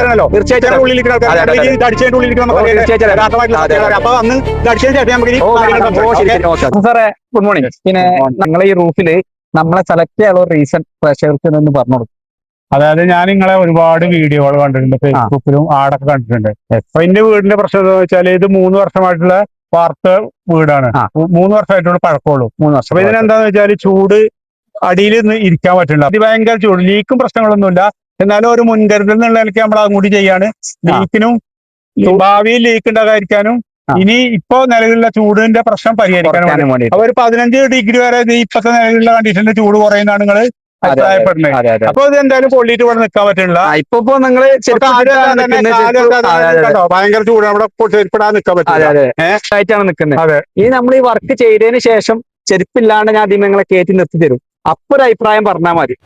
ആൾക്കാരാണല്ലോ. തീർച്ചയായിട്ടും ഉള്ളിലിരിക്കുന്ന ആൾക്കാർ അടിച്ചതിന്റെ ഉള്ളിലിരിക്കുന്ന അപ്പൊ അന്ന് അടിച്ചതിന് ശേഷം നമുക്ക് സാറേ ഗുഡ് മോർണിംഗ്. പിന്നെ നിങ്ങളെ ഈ റൂഫില് നമ്മളെ സെലക്ട് ചെയ്യാനുള്ള റീസൺ പ്രേക്ഷകർക്ക് ഒന്ന് പറഞ്ഞു കൊടുക്കും. അതായത് ഞാൻ നിങ്ങളെ ഒരുപാട് വീഡിയോകൾ കണ്ടിട്ടുണ്ട്, ഫേസ്ബുക്കിലും ആടൊക്കെ കണ്ടിട്ടുണ്ട്. അപ്പൊ എന്റെ വീടിന്റെ പ്രശ്നം എന്താ വെച്ചാൽ ഇത് 3 വർഷമായിട്ടുള്ള വാർത്ത വീടാണ്. 3 വർഷമായിട്ടുള്ള പഴക്കമുള്ളൂ. 3 വർഷം. അപ്പൊ ഇതിനെന്താന്ന് വെച്ചാൽ ചൂട് അടിയിൽ ഇരിക്കാൻ പറ്റില്ല. അതിഭയങ്കര ചൂട്. ലീക്കും പ്രശ്നങ്ങളൊന്നുമില്ല. എന്നാലും ഒരു മുൻകരുതൽ എന്നുള്ള നിലയ്ക്ക് നമ്മൾ അങ്ങോട്ട് ചെയ്യാണ്. ലീക്കിനും ഭാവിയിൽ ലീക്ക് ഉണ്ടാകാതിരിക്കാനും ഇനി ഇപ്പോ നിലവിലുള്ള ചൂടിന്റെ പ്രശ്നം പരിഹരിക്കാനും അപ്പൊ ഒരു 15 ഡിഗ്രി വരെ ഇപ്പത്തെ നിലവിലുള്ള കണ്ടീഷന്റെ ചൂട് കുറയുന്നതാണ് നിങ്ങൾ അഭിപ്രായപ്പെടുന്നത്. അപ്പൊ ഇത് എന്തായാലും പൊള്ളിയിട്ട് ഇവിടെ നിൽക്കാൻ പറ്റില്ല. ഇപ്പൊ നിങ്ങള് ഭയങ്കര ചൂട് അവിടെ ചെരുപ്പിടാൻ നിൽക്കാൻ പറ്റില്ല നിൽക്കുന്നത്. അതെ, ഈ നമ്മൾ ഈ വർക്ക് ചെയ്തതിന് ശേഷം ചെരുപ്പില്ലാണ്ട് ഞാൻ ആദ്യം നിങ്ങളെ കയറ്റി നിർത്തി തരും. അപ്പൊ ഒരു അഭിപ്രായം പറഞ്ഞാൽ മതി.